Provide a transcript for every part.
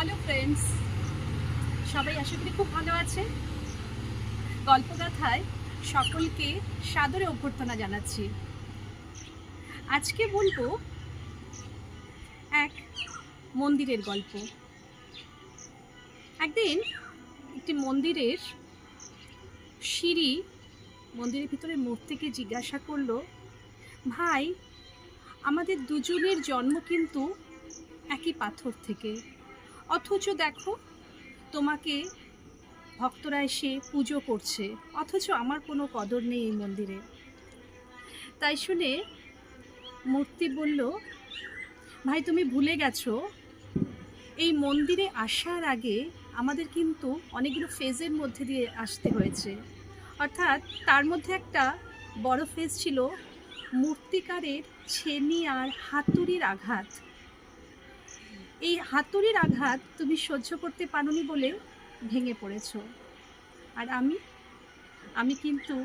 Hello friends, সবাই আশা করি খুব ভালো আছে। গল্পগাথায় সকলকে সাদরে অভ্যর্থনা জানাচ্ছি। আজকে বলবো এক মন্দিরের গল্প। একদিন একটি মন্দিরের সিঁড়ি মন্দিরের ভিতরে মূর্তিকে জিজ্ঞাসা করলো, ভাই, আমাদের দুজনের জন্ম কিন্তু একই পাথর থেকে, অথচ দেখো তোমাকে ভক্তরা এসে পুজো করছে, অথচ আমার কোনো কদর নেই এই মন্দিরে। তাই শুনে মূর্তি বলল, ভাই, তুমি ভুলে গেছো, এই মন্দিরে আসার আগে আমাদের কিন্তু অনেকগুলো ফেজের মধ্যে দিয়ে আসতে হয়েছে। অর্থাৎ তার মধ্যে একটা বড় ফেজ ছিল মূর্তিকারের ছেনি আর হাতুড়ির আঘাত। এই হাতুড়ির আঘাত তুমি সহ্য করতে পারোনি বলে ভেঙে পড়েছো। আর আমি কিন্তু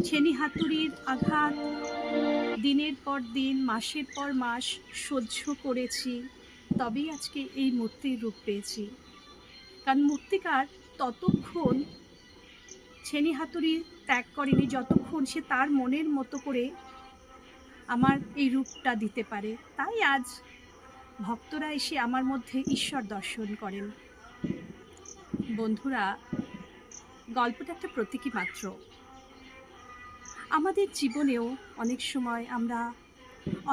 ছেনি হাতুড়ির আঘাত দিনের পর দিন, মাসের পর মাস সহ্য করেছি, তবেই আজকে এই মূর্তির রূপ পেয়েছি। কারণ মূর্তিকার ততক্ষণ ছেনি হাতুড়ি ত্যাগ করেনি যতক্ষণ সে তার মনের মতো করে আমার এই রূপটা দিতে পারে। তাই আজ ভক্তরা এসে আমার মধ্যে ঈশ্বর দর্শন করেন। বন্ধুরা, গল্পটা একটা প্রতীকী মাত্র। আমাদের জীবনেও অনেক সময় আমরা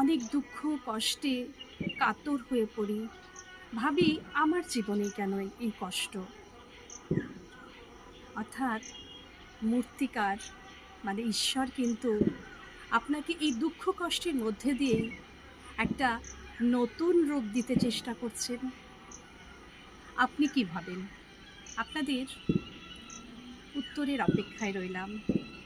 অনেক দুঃখ কষ্টে কাতর হয়ে পড়ি, ভাবি আমার জীবনে কেন এই কষ্ট। অর্থাৎ মূর্তিকার মানে ঈশ্বর কিন্তু আপনাকে এই দুঃখ কষ্টের মধ্যে দিয়েই একটা নতুন রূপ দিতে চেষ্টা করছেন। আপনি কি ভাবেন? আপনাদের উত্তরের অপেক্ষায় রইলাম।